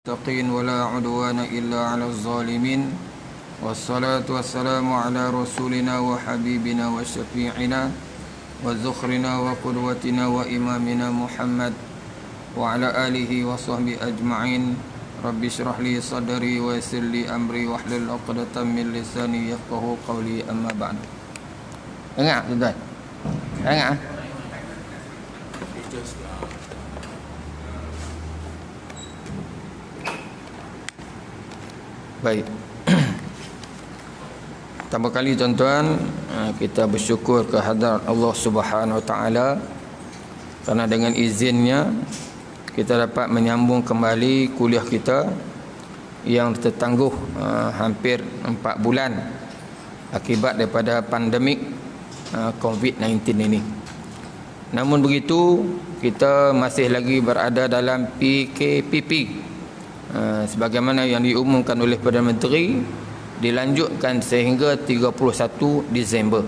المتقين ولا عدوان إلا على الظالمين والصلاة والسلام على رسولنا وحبيبنا وشفيعنا وذخرنا وقدوتنا وإمامنا محمد وعلى آله وصحبه أجمعين رب اشرح لي صدري ويسر لي أمري واحلل عقدة من لساني يفقهوا قولي أما بعد. Ingat tuan-tuan? Ingat? Baik. Pertama kali tuan-tuan, kita bersyukur kehadrat Allah Subhanahu Wa Taala kerana dengan izinnya kita dapat menyambung kembali kuliah kita yang tertangguh hampir 4 bulan akibat daripada pandemik COVID-19 ini. Namun begitu, kita masih lagi berada dalam PKPP. Sebagaimana yang diumumkan oleh Perdana Menteri, dilanjutkan sehingga 31 Disember.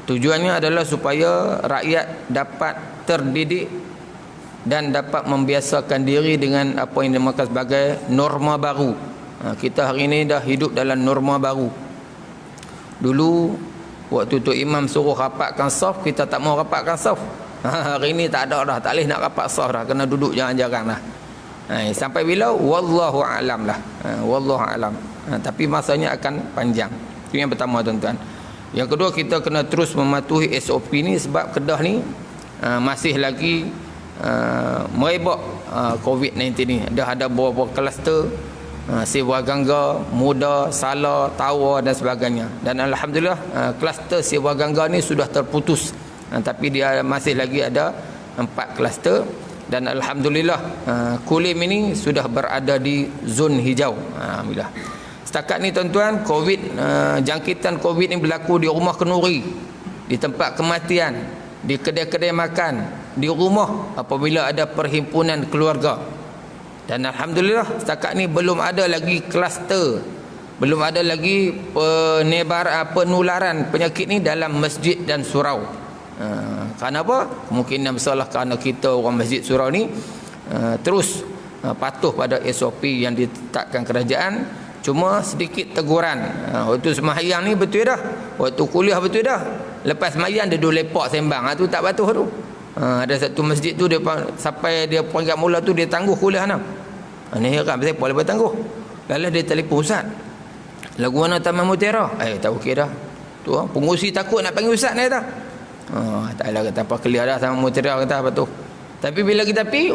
Tujuannya adalah supaya rakyat dapat terdidik dan dapat membiasakan diri dengan apa yang dinamakan sebagai norma baru. Kita hari ini dah hidup dalam norma baru. Dulu waktu tu imam suruh rapatkan saf, kita tak mau rapatkan saf. Hari ini tak ada dah, tak boleh nak rapat saf dah, kena duduk jarang-jarang dah. Sampai bila? Wallahu alam lah. Wallahu alam. Tapi masanya akan panjang. Itu yang pertama tuan-tuan. Yang kedua, kita kena terus mematuhi SOP ni sebab Kedah ni masih lagi merebak COVID-19 ni. Dah ada beberapa kluster Sewa Gangga, Muda, Sala, Tawa dan sebagainya. Dan alhamdulillah kluster Sewa Gangga ni sudah terputus. Tapi dia masih lagi ada 4 kluster. Dan alhamdulillah Kulim ini sudah berada di zon hijau. Alhamdulillah. Setakat ni tuan-tuan, jangkitan COVID ini berlaku di rumah kenduri, di tempat kematian, di kedai-kedai makan, di rumah apabila ada perhimpunan keluarga. Dan alhamdulillah setakat ni belum ada lagi kluster, belum ada lagi penularan penyakit ni dalam masjid dan surau. Kerana apa? Kemungkinan besarlah kerana kita orang masjid surau ni terus patuh pada SOP yang ditetapkan kerajaan. Cuma sedikit teguran. Waktu sembahyang ni betul dah, waktu kuliah betul dah, lepas sembahyang dia duduk lepak sembang. Tu tak patuh tu. Ada satu masjid tu dia sampai dia peringkat mula tu dia tangguh kuliah nak. Ni heran pasal apa lepas tangguh. Lalu dia telefon ustaz, lagu mana Taman Mutiara? Tak okey dah. Tu pengurusi takut nak panggil ustaz ni dah. Taklah kata apa, clear dah sama Mutiara kata apa tu. Tapi bila kita pergi,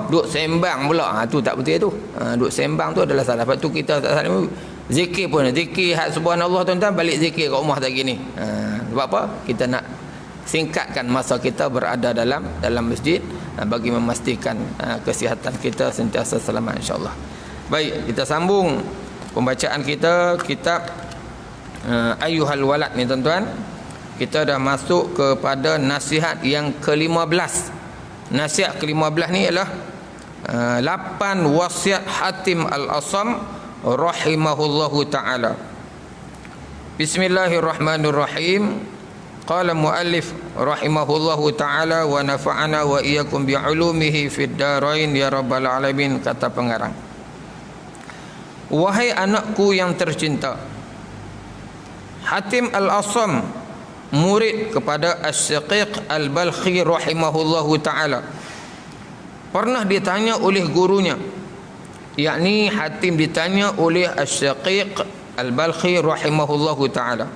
duduk sembang pula. Tu tak betul tu. Duduk sembang tu adalah salah. Lepas tu kita tak salah. Zikir pun, zikir subhanallah tuan-tuan, balik zikir kat rumah tak gini. Sebab apa? Kita nak singkatkan masa kita berada dalam masjid bagi memastikan kesihatan kita sentiasa selamat insya-Allah. Baik, kita sambung pembacaan kita kitab Ayyuhal Walad ni tuan-tuan. Kita dah masuk kepada nasihat yang ke-15. Nasihat ke-15 ni ialah 8 wasiat Hatim Al-Asam rahimahullahu taala. Bismillahirrahmanirrahim. Qala muallif rahimahullahu taala wa nafa'ana wa iyyakum bi 'ulumihi fid darain ya rabbal alamin. Kata pengarang, wahai anakku yang tercinta, Hatim Al-Asam murid kepada As-Syaqiq Al-Balkhi rahimahullahu taala pernah ditanya oleh gurunya, yakni Hatim ditanya oleh As-Syaqiq Al-Balkhi rahimahullahu taala,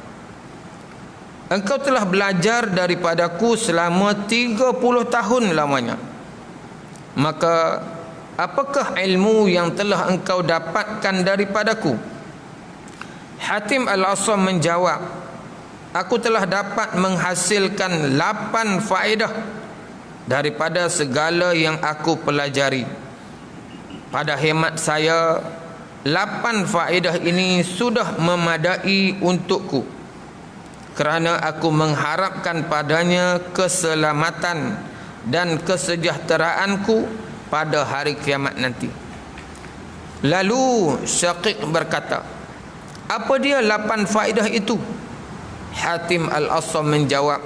engkau telah belajar daripadaku selama 30 tahun lamanya, maka apakah ilmu yang telah engkau dapatkan daripadaku? Hatim Al-Asam menjawab, aku telah dapat menghasilkan 8 faedah daripada segala yang aku pelajari. Pada hemat saya, 8 faedah ini sudah memadai untukku, kerana aku mengharapkan padanya keselamatan dan kesejahteraanku pada hari kiamat nanti. Lalu Syaqiq berkata, apa dia 8 faedah itu? Hatim Al-Asam menjawab,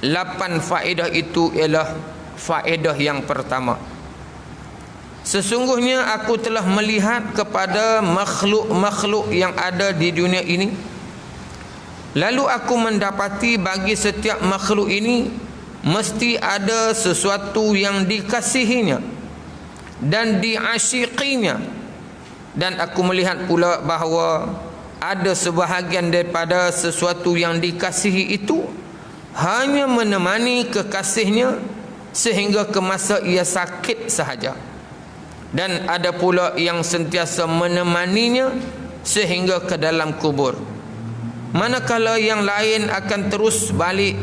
8 faedah itu ialah faedah yang pertama, Sesungguhnya aku telah melihat kepada makhluk-makhluk yang ada di dunia ini. Lalu aku mendapati bagi setiap makhluk ini mesti ada sesuatu yang dikasihinya dan diasyikinya. Dan aku melihat pula bahawa ada sebahagian daripada sesuatu yang dikasihi itu hanya menemani kekasihnya sehingga ke masa ia sakit sahaja. Dan ada pula yang sentiasa menemaninya sehingga ke dalam kubur. Manakala yang lain akan terus balik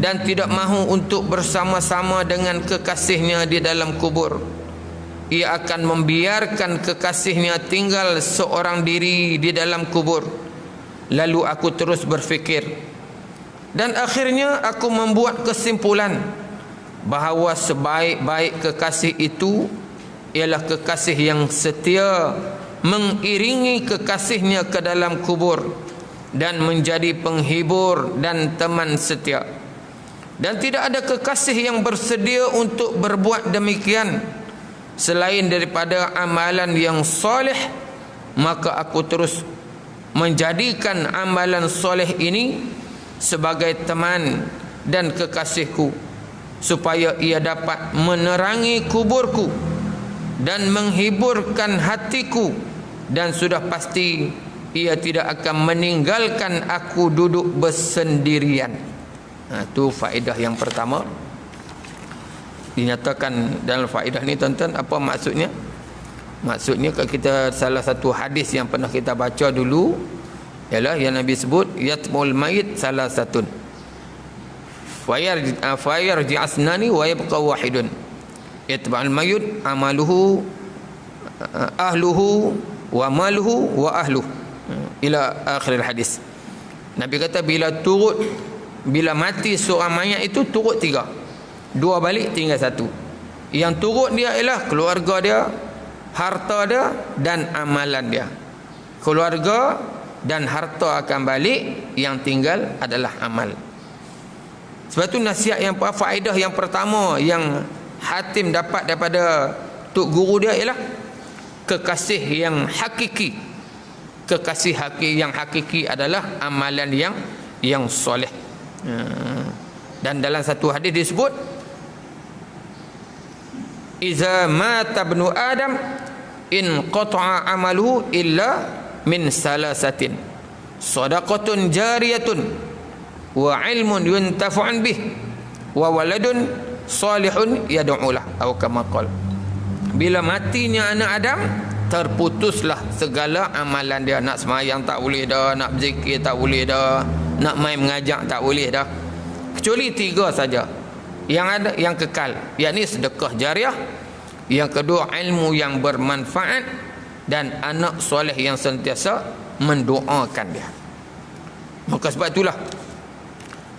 dan tidak mahu untuk bersama-sama dengan kekasihnya di dalam kubur. Ia akan membiarkan kekasihnya tinggal seorang diri di dalam kubur. Lalu aku terus berfikir, dan akhirnya aku membuat kesimpulan bahawa sebaik-baik kekasih itu ialah kekasih yang setia, mengiringi kekasihnya ke dalam kubur dan menjadi penghibur dan teman setia. Dan tidak ada kekasih yang bersedia untuk berbuat demikian selain daripada amalan yang soleh. Maka aku terus menjadikan amalan soleh ini sebagai teman dan kekasihku, supaya ia dapat menerangi kuburku dan menghiburkan hatiku, dan sudah pasti ia tidak akan meninggalkan aku duduk bersendirian. Itu faedah yang pertama. Dinyatakan dalam faedah ni tuan-tuan, apa maksudnya? Maksudnya kalau kita salah satu hadis yang pernah kita baca dulu ialah yang Nabi sebut yatmul mayit salah satun fayarji asnani wa yabqa wahidun. Yatba'ul mayyit amaluhu ahluhu wa maluhu wa ahluhu ila akhir hadis. Nabi kata bila mati seorang mayat itu turut 3. 2 balik tinggal 1. Yang turut dia ialah keluarga dia, harta dia dan amalan dia. Keluarga dan harta akan balik, yang tinggal adalah amal. Sebab tu nasihat yang faedah yang pertama yang Hatim dapat daripada tok guru dia ialah kekasih yang hakiki. Kekasih yang hakiki adalah amalan yang soleh. Dan dalam satu hadis disebut, iza mata ibnu adam in qata'a amaluhu illa min salasatin sadaqatun jariyatun wa ilmun yuntafa'un bih wa waladun salihun yad'ulah atau kama qala. Bila matinya anak Adam, terputuslah segala amalan dia. Nak semayang tak boleh dah, nak berzikir tak boleh dah, nak main mengajak tak boleh dah, kecuali 3 saja yang ada, yang kekal, yakni sedekah jariah, yang kedua ilmu yang bermanfaat, dan anak soleh yang sentiasa mendoakan dia. Maka sebab itulah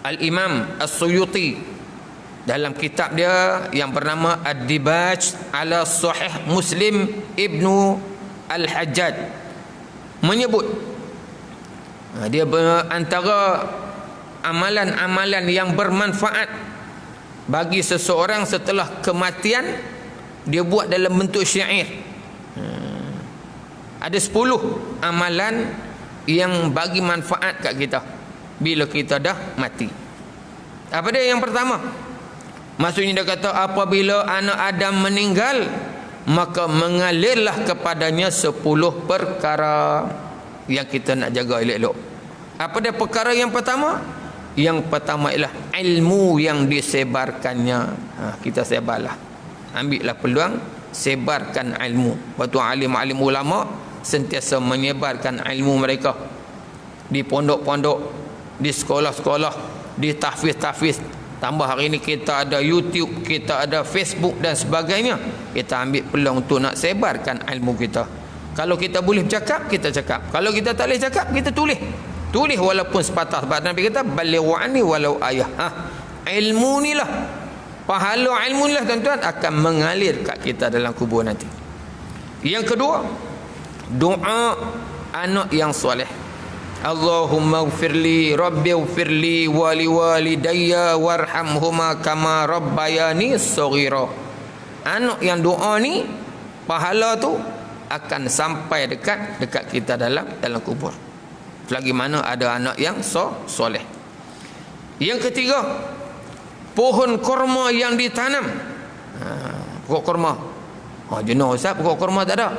Al-Imam As-Suyuti dalam kitab dia yang bernama Ad-Dibaj ala Sahih Muslim Ibnu Al-Hajjaj menyebut, dia antara amalan-amalan yang bermanfaat bagi seseorang setelah kematian, dia buat dalam bentuk syair. Ada 10 amalan yang bagi manfaat kat kita bila kita dah mati. Apa dia yang pertama? Maksudnya dia kata apabila anak Adam meninggal, maka mengalirlah kepadanya 10 perkara yang kita nak jaga elok-elok. Apa dia perkara yang pertama? Yang pertama ialah ilmu yang disebarkannya. Kita sebarlah, ambillah peluang, sebarkan ilmu. Waktu alim-alim ulama sentiasa menyebarkan ilmu mereka di pondok-pondok, di sekolah-sekolah, di tahfiz-tahfiz. Tambah hari ini kita ada YouTube, kita ada Facebook dan sebagainya. Kita ambil peluang untuk nak sebarkan ilmu kita. Kalau kita boleh bercakap, kita cakap. Kalau kita tak boleh cakap, kita tulis. Tulis walaupun sepatah. Sebab Nabi kata balighu anni walau ayah. Ilmu ni lah, pahala ilmu ni lah tuan-tuan akan mengalir kat kita dalam kubur nanti. Yang kedua, doa anak yang soleh. Allahumma ighfirli rabbi ighfirli wa liwalidayya warhamhuma kama rabbayani shaghira. Anak yang doa ni pahala tu akan sampai dekat kita dalam kubur. Selagi mana ada anak yang soleh. Yang ketiga, pohon kurma yang ditanam. Pokok kurma. Jenuh Ustaz, pokok kurma tak ada.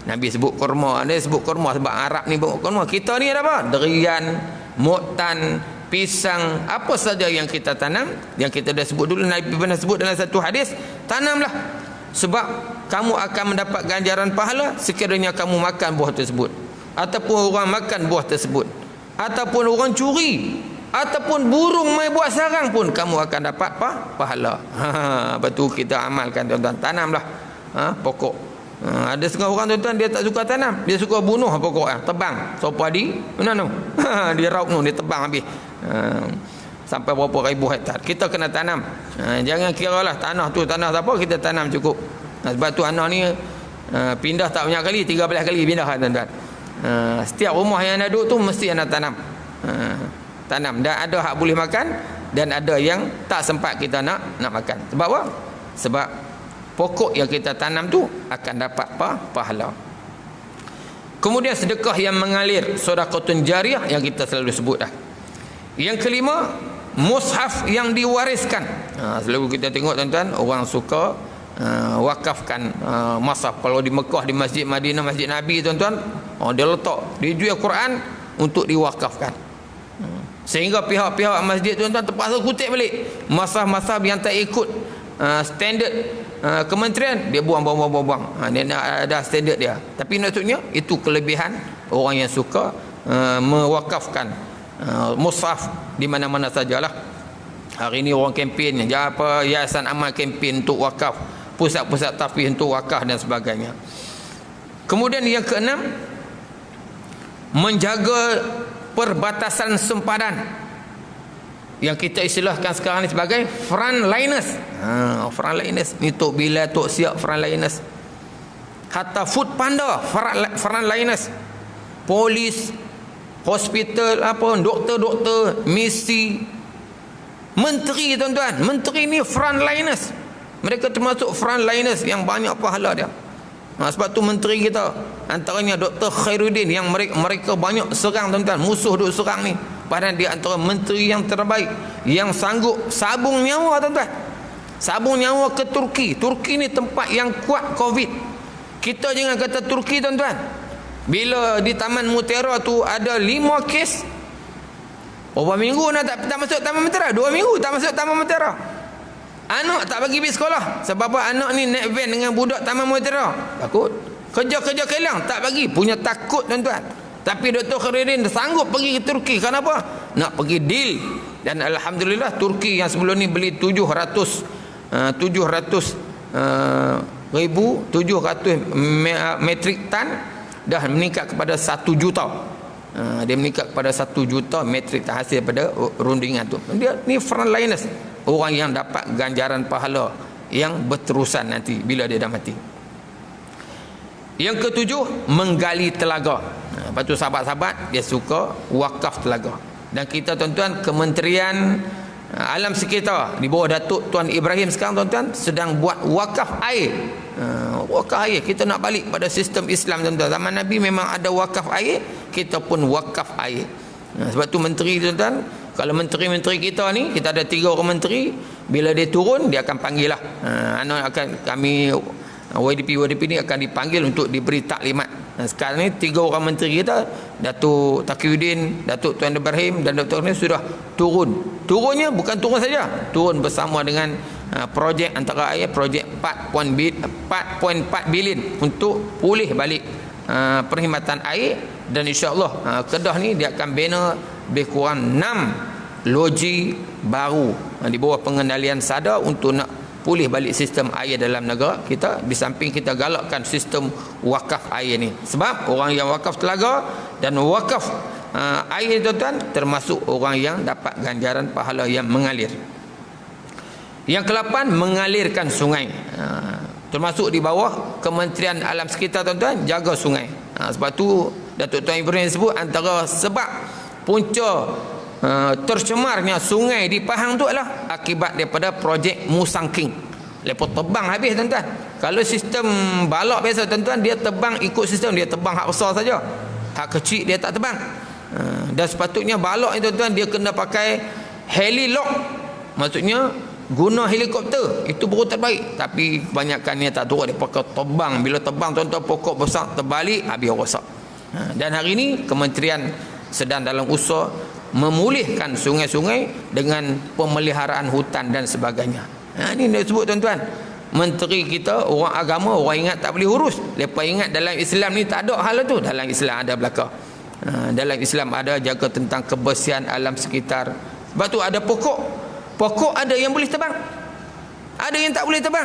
Nabi sebut kurma, ada sebut kurma sebab Arab ni pokok kurma. Kita ni ada apa? Derian, muktan, pisang, apa saja yang kita tanam, yang kita dah sebut dulu, Nabi pernah sebut dalam satu hadis, tanamlah. Sebab kamu akan mendapat ganjaran pahala sekiranya kamu makan buah tersebut, ataupun orang makan buah tersebut, ataupun orang curi, ataupun burung mai buat sarang pun kamu akan dapat pahala. Betul, kita amalkan tuan-tuan. Tanamlah pokok. Ada setengah orang tuan-tuan dia tak suka tanam, dia suka bunuh pokok, tebang. So padi mana tu? Dia rauk dia tebang habis. Sampai berapa ribu hektar. Kita kena tanam. Jangan kiralah tanah tu tanah apa, kita tanam cukup. Sebab tu anak ni pindah tak banyak kali, 13 kali pindah tuan-tuan. Setiap rumah yang ada duduk tu mesti anak tanam. Tanam, dan ada hak boleh makan dan ada yang tak sempat kita nak makan. Sebab apa? Sebab pokok yang kita tanam tu akan dapat pahala. Kemudian sedekah yang mengalir, sedekahun jariah yang kita selalu sebut dah. Yang kelima, mushaf yang diwariskan. Selalu kita tengok tuan-tuan, orang suka wakafkan mushaf. Kalau di Mekah, di Masjid Madinah, Masjid Nabi tuan-tuan, dia letak, dia jual Quran untuk diwakafkan. Sehingga pihak-pihak masjid tuan-tuan terpaksa kutip balik mushaf-mushaf yang tak ikut standard kementerian, dia buang. Dia nak ada standard dia. Tapi maksudnya itu kelebihan orang yang suka mewakafkan mushaf di mana-mana sajalah. Hari ini orang kempen, apa Yayasan Amal kempen untuk wakaf, pusat-pusat tahfiz untuk wakaf dan sebagainya. Kemudian yang keenam, menjaga perbatasan sempadan yang kita istilahkan sekarang ni sebagai frontliners. Frontliners ni Tok Bila, Tok Siap frontliners. Hatta food panda frontliners. Polis, hospital, doktor, misi, menteri tuan-tuan. Menteri ni frontliners. Mereka termasuk frontliners yang banyak pahala dia. Sebab tu menteri kita antaranya Dr. Khairuddin yang mereka banyak serang tuan-tuan, musuh duk serang ni. Padahal dia antara menteri yang terbaik yang sanggup sabung nyawa tuan-tuan. Sabung nyawa ke Turki. Turki ni tempat yang kuat Covid. Kita jangan kata Turki tuan-tuan. Bila di Taman Mutiara tu ada 5 kes, berapa minggu nak tak masuk Taman Mutiara? 2 minggu tak masuk Taman Mutiara. Anak tak bagi pergi sekolah. Sebab apa? Anak ni naik van dengan budak Taman Mutiara. Takut. Kerja kelang tak bagi. Punya takut tuan-tuan. Tapi Dr. Khairuddin sanggup pergi ke Turki. Kenapa? Nak pergi deal. Dan Alhamdulillah Turki yang sebelum ni beli 700 metrik tan, dah meningkat kepada 1 juta. Dia meningkat kepada 1 juta metrik tan hasil pada rundingan tu. Dia ni frontliners, orang yang dapat ganjaran pahala yang berterusan nanti bila dia dah mati. Yang ketujuh, menggali telaga. Lepas tu sahabat-sahabat dia suka wakaf telaga. Dan kita tuan-tuan, Kementerian Alam Sekitar di bawah Datuk Tuan Ibrahim sekarang tuan-tuan sedang buat wakaf air. Wakaf air, kita nak balik pada sistem Islam tuan-tuan. Zaman Nabi memang ada wakaf air, kita pun wakaf air. Sebab tu menteri tuan-tuan, kalau menteri-menteri kita ni, kita ada 3 orang menteri, bila dia turun dia akan panggil lah. Kami YDP ni akan dipanggil untuk diberi taklimat. Sekarang ni 3 orang menteri kita, Datuk Taqiyuddin, Datuk Tuan Ibrahim dan Dr. ni sudah turun. Turunnya bukan turun saja, turun bersama dengan projek antara air, projek 4.4 bilion untuk pulih balik perkhidmatan air. Dan insya-Allah Kedah ni dia akan bina lebih kurang 6 loji baru di bawah pengendalian SADA untuk nak pulih balik sistem air dalam negara kita. Di samping kita galakkan sistem wakaf air ni, sebab orang yang wakaf telaga dan wakaf air tuan-tuan termasuk orang yang dapat ganjaran pahala yang mengalir. Yang ke-8, mengalirkan sungai. Termasuk di bawah Kementerian Alam Sekitar tuan-tuan, jaga sungai. Sebab tu Datuk Tuan Ibrahim sebut antara sebab punca tercemarnya sungai di Pahang tu adalah akibat daripada projek Musangking. Lepas tebang habis tuan-tuan. Kalau sistem balok biasa tuan-tuan, dia terbang ikut sistem, dia terbang hak besar saja. Hak kecil dia tak terbang. Dan sepatutnya balok ni tuan-tuan, dia kena pakai helilog. Maksudnya guna helikopter, itu baru terbaik. Tapi kebanyakan ni tak tahu, dia pakai terbang. Bila terbang tuan-tuan, pokok besar terbalik, habis rosak. Dan hari ini kementerian sedang dalam usaha memulihkan sungai-sungai dengan pemeliharaan hutan dan sebagainya. Ini dia sebut tuan-tuan. Menteri kita, orang agama, orang ingat tak boleh urus. Lepas ingat dalam Islam ni tak ada hal tu. Dalam Islam ada belaka. Dalam Islam ada jaga tentang kebersihan alam sekitar. Sebab tu ada pokok. Pokok ada yang boleh tebang, ada yang tak boleh tebang.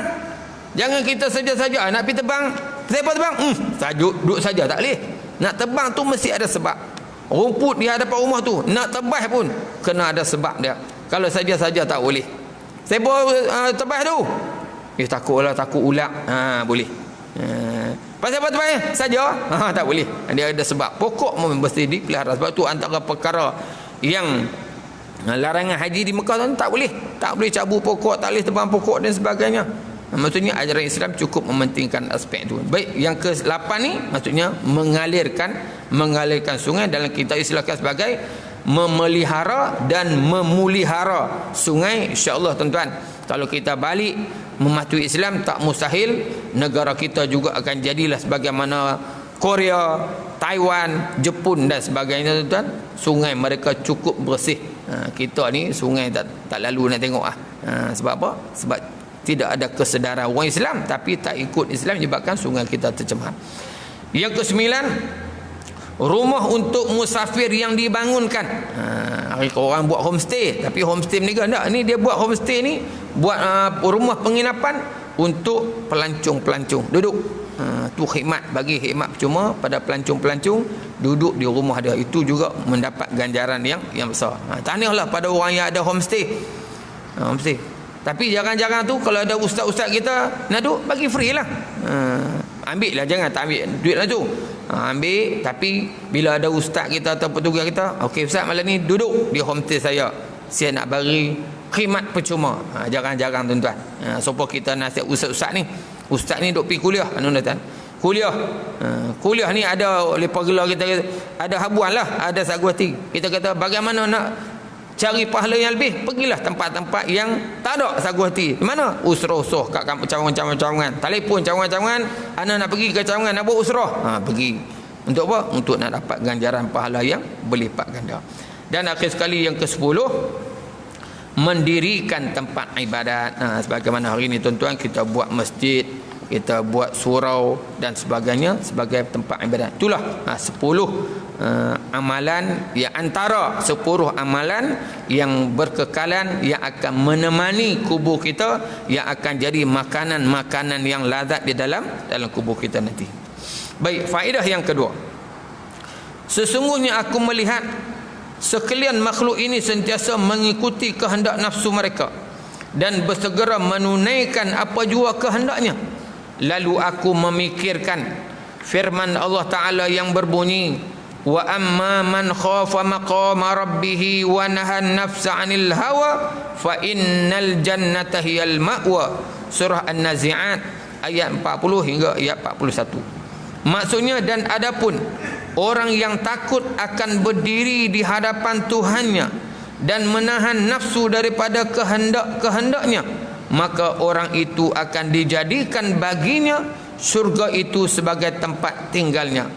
Jangan kita saja-saja nak pergi tebang, siapa tebang? Sajuk, duduk saja, tak boleh. Nak tebang tu mesti ada sebab. Rumput di hadapan rumah tu nak tebas pun kena ada sebab dia. Kalau saja-saja tak boleh. Siapa tebas tu? Takutlah, takut ulak. Boleh. Pasal apa tebas saja? Tak boleh. Dia ada sebab. Pokok mesti dipelihara. Sebab tu antara perkara yang larangan haji di Mekah tu tak boleh. Tak boleh cabut pokok, tak boleh tebang pokok dan sebagainya. Maksudnya ajaran Islam cukup mementingkan aspek itu. Baik, yang ke-8 ni maksudnya mengalirkan sungai, dalam kita istilahkan sebagai memelihara dan memulihara sungai. InsyaAllah tuan-tuan, kalau kita balik mematuhi Islam, tak mustahil negara kita juga akan jadilah sebagaimana Korea, Taiwan, Jepun dan sebagainya tuan-tuan. Sungai mereka cukup bersih. Kita ni sungai tak lalu nak tengok sebab apa? Sebab tidak ada kesedaran orang Islam, tapi tak ikut Islam menyebabkan sungai kita tercemar. Yang ke-9, rumah untuk musafir yang dibangunkan. Orang buat homestay, tapi homestay ni kan tak, ni dia buat homestay ni buat rumah penginapan untuk pelancong-pelancong duduk. Tu khidmat, bagi khidmat percuma pada pelancong-pelancong duduk di rumah dia. Itu juga mendapat ganjaran yang besar. Tahniahlah pada orang yang ada homestay. Homestay. Tapi jarang-jarang tu kalau ada ustaz-ustaz kita nak duduk, bagi free lah. Ambil lah, jangan tak ambil duit lah tu. Ambil, tapi bila ada ustaz kita atau petugas kita, okey ustaz malam ni duduk di homestay saya nak bagi khidmat percuma. Jarang-jarang tuan-tuan. Supaya kita nasihat ustaz-ustaz ni. Ustaz ni duk pergi kuliah, tuan-tuan. Kuliah ni ada oleh pagelar kita, ada habuan lah, ada saguati. Kita kata bagaimana nak cari pahala yang lebih, pergilah tempat-tempat yang tak ada saguati. Di mana? Usrah-usrah kat kampung cawangan-cawangan. Telefon cawangan-cawangan, ana nak pergi ke cawangan nak buat usrah. Pergi. Untuk apa? Untuk nak dapat ganjaran pahala yang berlipat ganda. Dan akhir sekali yang ke-10, mendirikan tempat ibadat. Sebagaimana hari ini tuan-tuan kita buat masjid, kita buat surau dan sebagainya sebagai tempat ibadat. Itulah 10 amalan yang antara 10 amalan yang berkekalan, yang akan menemani kubur kita, yang akan jadi makanan-makanan yang lazat di dalam kubur kita nanti. Baik, faedah yang kedua. Sesungguhnya aku melihat sekalian makhluk ini sentiasa mengikuti kehendak nafsu mereka dan bersegera menunaikan apa jua kehendaknya. Lalu aku memikirkan firman Allah Ta'ala yang berbunyi, wa amma man khafa maqama rabbih wa nahan nafsa 'anil hawa fa innal jannata hiyal ma'wa. Surah An-Nazi'at ayat 40 hingga ayat 41. Maksudnya, dan adapun orang yang takut akan berdiri di hadapan Tuhannya dan menahan nafsu daripada kehendak-kehendaknya, maka orang itu akan dijadikan baginya syurga itu sebagai tempat tinggalnya.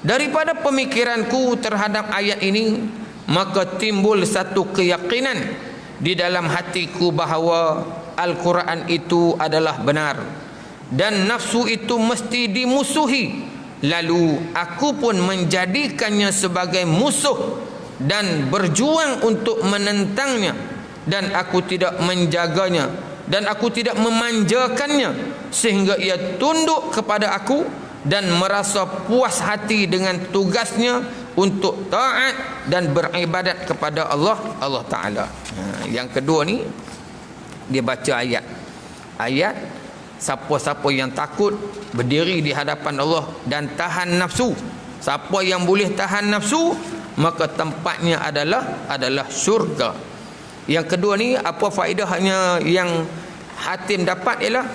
Daripada pemikiranku terhadap ayat ini, maka timbul satu keyakinan di dalam hatiku bahawa Al-Quran itu adalah benar dan nafsu itu mesti dimusuhi. Lalu aku pun menjadikannya sebagai musuh dan berjuang untuk menentangnya, dan aku tidak menjaganya dan aku tidak memanjakannya sehingga ia tunduk kepada aku dan merasa puas hati dengan tugasnya untuk taat dan beribadat kepada Allah Ta'ala. Yang kedua ni dia baca ayat siapa-siapa yang takut berdiri di hadapan Allah dan tahan nafsu. Siapa yang boleh tahan nafsu, maka tempatnya adalah syurga. Yang kedua ni apa faedahnya yang hatim dapat ialah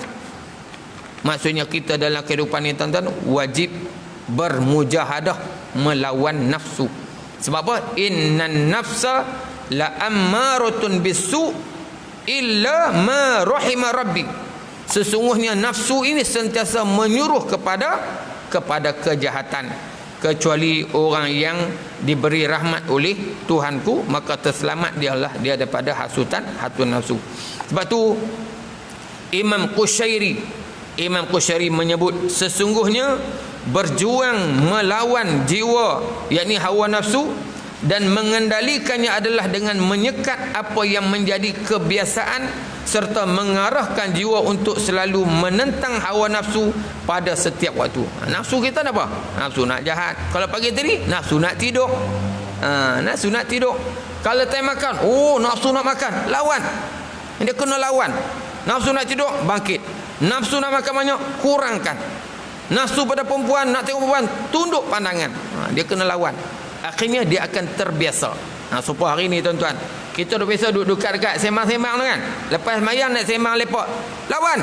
Maksudnya kita dalam kehidupan ini tuan-tuan wajib bermujahadah melawan nafsu. Sebab apa? Innan nafsa la ammaratun bisu illa ma rahima rabbi. Sesungguhnya nafsu ini sentiasa menyuruh kepada kejahatan, kecuali orang yang diberi rahmat oleh Tuhanku, maka terselamat dialah dia daripada hasutan nafsu. Sebab tu Imam Qushairi menyebut sesungguhnya berjuang melawan jiwa yakni hawa nafsu dan mengendalikannya adalah dengan menyekat apa yang menjadi kebiasaan serta mengarahkan jiwa untuk selalu menentang hawa nafsu pada setiap waktu. Nafsu kita apa? Nafsu nak jahat. Kalau pagi tadi nafsu nak tidur. Nafsu nak tidur. Kalau time makan, nafsu nak makan, lawan. Dia kena lawan. Nafsu nak tidur, bangkit. Nafsu nak makan banyak, kurangkan. Nafsu pada perempuan, nak tengok perempuan, tunduk pandangan. Dia kena lawan. Akhirnya dia akan terbiasa. Supaya hari ni tuan-tuan, kita dah biasa duduk dekat sembang-sembang tu kan. Lepas mayang nak sembang lepak, lawan.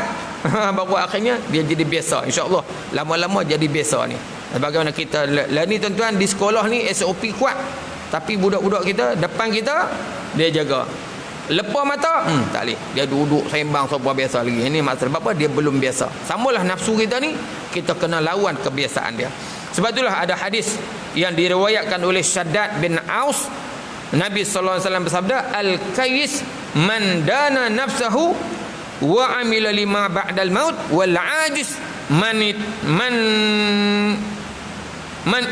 Baru akhirnya dia jadi biasa. InsyaAllah lama-lama jadi biasa ni. Bagaimana kita lah ni tuan-tuan, di sekolah ni SOP kuat, tapi budak-budak kita depan kita dia jaga. Lepas mata tak boleh, dia duduk sembang sopa biasa lagi. Ini maksud apa? Dia belum biasa. Samalah nafsu kita ni, kita kena lawan kebiasaan dia. Sebab itulah ada hadis yang diriwayatkan oleh Shaddad bin Aus, Nabi sallallahu alaihi wasallam bersabda, al-kayyis man dana nafsahu wa amila lima ba'dal maut wal ajis man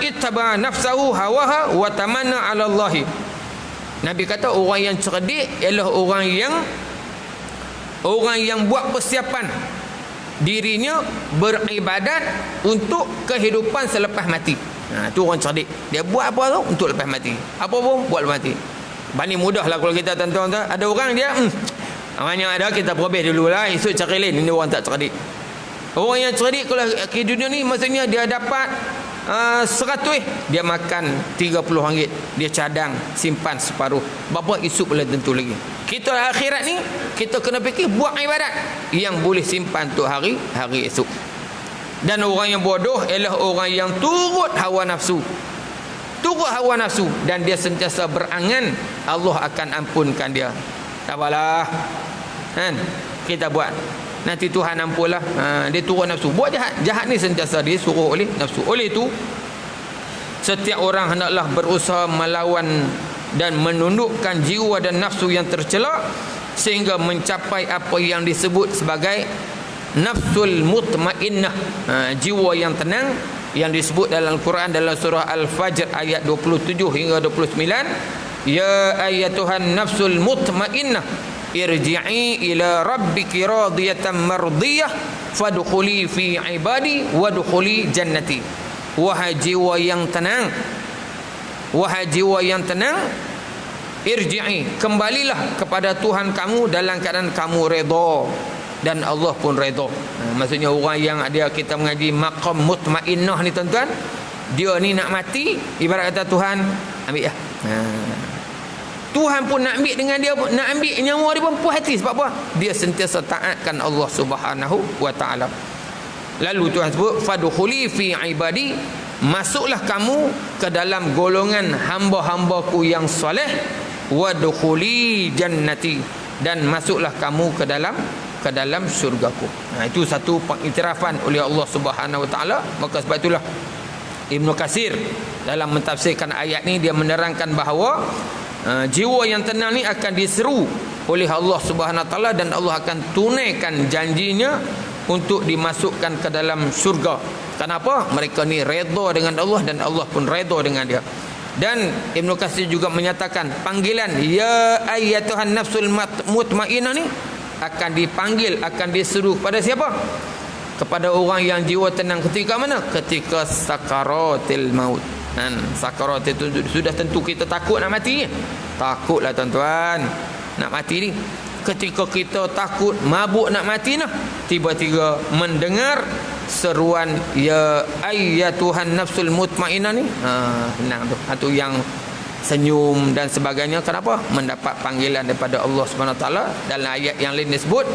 ittaba nafsahu hawaha wa tamanna 'ala Allah. Nabi kata orang yang cerdik ialah orang yang buat persiapan dirinya beribadat untuk kehidupan selepas mati. Itu orang cerdik. Dia buat apa tu? Untuk lepas mati. Apa pun buat lepas mati. Banding mudahlah kalau kita tuan-tuan. Ada orang dia banyak ada, kita probeh dululah, esok cari lain. Ini orang tak cerdik. Orang yang cerdik kalau ke dunia ni maksudnya dia dapat 100, dia makan RM30, dia cadang, simpan separuh. Berapa esok boleh tentu lagi. Kita akhirat ni kita kena fikir buat ibadat yang boleh simpan untuk hari esok. Dan orang yang bodoh ialah orang yang turut hawa nafsu. Turut hawa nafsu dan dia sentiasa berangan Allah akan ampunkan dia. Tak apalah. Kan? Kita buat. Nanti Tuhan ampunlah. Dia turut nafsu. Buat jahat. Jahat ni sentiasa disuruh oleh nafsu. Oleh itu setiap orang hendaklah berusaha melawan dan menundukkan jiwa dan nafsu yang tercela sehingga mencapai apa yang disebut sebagai nafsul mutmainnah, jiwa yang tenang, yang disebut dalam Al-Quran dalam surah Al-Fajr ayat 27 hingga 29. Ya ayyatuhan nafsul mutmainnah irji'i ila rabbiki radiyatan mardiyah fadkhuli fi ibadi wadkhuli jannati. Wahai jiwa yang tenang, wahai jiwa yang tenang, irji'i, kembalilah kepada Tuhan kamu dalam keadaan kamu redha dan Allah pun redha. Maksudnya orang yang ada, kita mengaji maqam mutmainnah ni tuan-tuan, dia ni nak mati, ibarat kata Tuhan ambil lah. Tuhan pun nak ambil dengan dia, nak ambil nyawa dia pun puas hati. Sebab apa? Dia sentiasa taatkan Allah Subhanahu wa taala. Lalu Tuhan sebut fadkhuli fi ibadi, masuklah kamu ke dalam golongan hamba-hambaku yang soleh, wadkhuli jannati, dan masuklah kamu ke dalam syurgaku. Itu satu pengiktirafan oleh Allah Subhanahu wa taala. Maka sebab itulah Ibnu Katsir dalam mentafsirkan ayat ni dia menerangkan bahawa jiwa yang tenang ni akan diseru oleh Allah Subhanahu wa taala dan Allah akan tunaikan janjinya untuk dimasukkan ke dalam syurga. Kenapa? Mereka ni redha dengan Allah dan Allah pun redha dengan dia. Dan Ibnu Katsir juga menyatakan panggilan ya ayyatuhan nafsul mutmainnah ni akan dipanggil, akan diseru kepada siapa? Kepada orang yang jiwa tenang ketika mana? Ketika sakaratil maut. Sakarat itu sudah tentu kita takut nak mati. Takutlah tuan-tuan nak mati ni. Ketika kita takut, mabuk nak mati nah, tiba-tiba mendengar seruan ya ayyatuhan nafsul mutmainnah ni, tenang tu. Itu yang senyum dan sebagainya. Kenapa? Mendapat panggilan daripada Allah Subhanahu Wa Taala. Dalam ayat yang lain disebut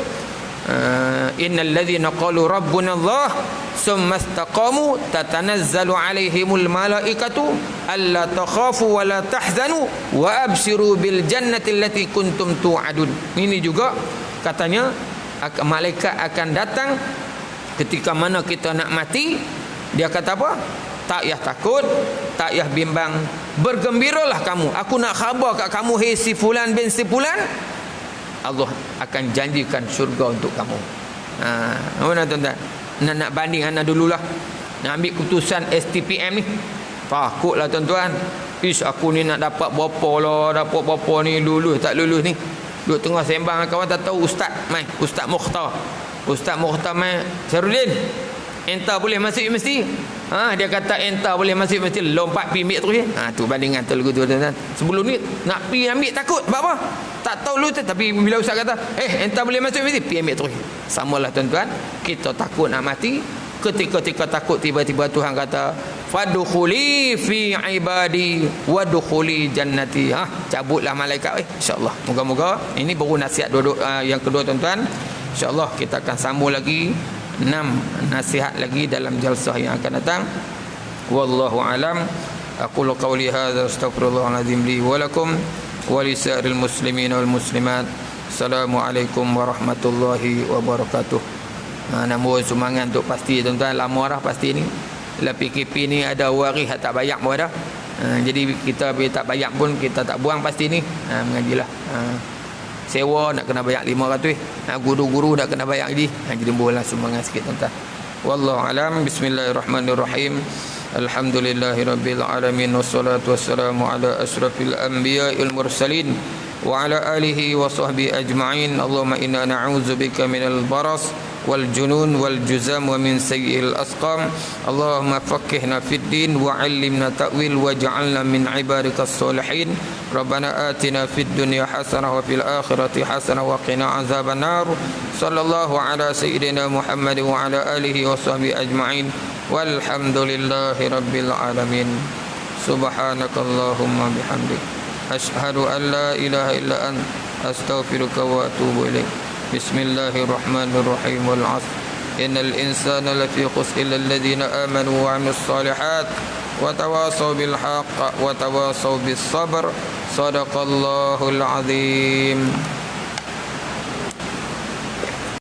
innal ladzina qalu rabbuna Allah summa istaqamu tatanazzalu alaihimul malaikatu alla takhafu wa la tahzanu wa abshiru bil jannati allati kuntum tu'adun. Ini juga katanya malaikat akan datang ketika mana kita nak mati. Dia kata apa? Tak payah takut, tak payah bimbang, bergembiralah kamu. Aku nak khabar kat kamu, hei si fulan bin si fulan, Allah akan janjikan syurga untuk kamu. Mana tuan-tuan? Nak banding anak dululah. Nak ambil keputusan STPM ni. Takutlah tuan-tuan. Aku ni nak dapat berapa lah, dapat berapa ni, lulus tak lulus ni. Duduk tengah sembang kawan, tak tahu ustaz mai, Ustaz Mukhtar. Ustaz Mukhtar mai, Syarudin, entah boleh masuk universiti. Dia kata entah boleh masuk universiti, lompat pergi ambil terus je. Tu bandingan terlalu tu tuan-tuan. Sebelum ni nak pergi ambil takut, sebab apa? Tak tahu lulus, tapi bila ustaz kata entah boleh masuk universiti, pergi ambil terus. Samalah tuan-tuan, kita takut nak mati. Ketika takut, tiba-tiba Tuhan kata fadkhuli fi ibadi wadkhuli jannati. Cabutlah malaikat. InsyaAllah, moga-moga ini baru nasihat yang kedua tuan-tuan. InsyaAllah kita akan sambung lagi 6 nasihat lagi dalam jalsah yang akan datang. Wallahu alam. Aqulu qawli hadza astaghfirullahalazim li wa lakum wa lisa'iril muslimin wal muslimat. Assalamualaikum warahmatullahi wabarakatuh. Namun semangat untuk pasti tuan-tuan, lama dah pasti ni. Dalam PKP ni ada waris tak bayar pun ada. Jadi kita bila tak bayar pun kita tak buang pasti ni. Mengajilah. Sewa nak kena bayar 500. Guru-guru nak kena bayar lagi. Jadi bolehlah semangat sikit tuan-tuan. Wallahu alam. Bismillahirrahmanirrahim. Alhamdulillahirabbil alamin wassalatu wassalamu ala asrafil anbiya'il mursalin wa ala alihi wa sahbihi ajma'in. Allahumma inna na'udzubika minal baras والجنون والجزام ومن سيء الأسقام. اللهم فقهنا في الدين وعلمنا تأويل واجعلنا من عبادك الصالحين. ربنا آتنا في الدنيا حسنة وفي الآخرة حسنة وقنا عذاب النار. صلى الله على سيدنا محمد وعلى آله وصحبه أجمعين والحمد لله رب العالمين. سبحانك اللهم بحمدك أشهد أن لا إله إلا أنت أستغفرك وأتوب إليك. بسم الله الرحمن الرحيم والعصر إن الإنسان لفي خسر إلا الذين آمنوا وعملوا الصالحات وتواصوا بالحق وتواصوا بالصبر. صدق الله العظيم.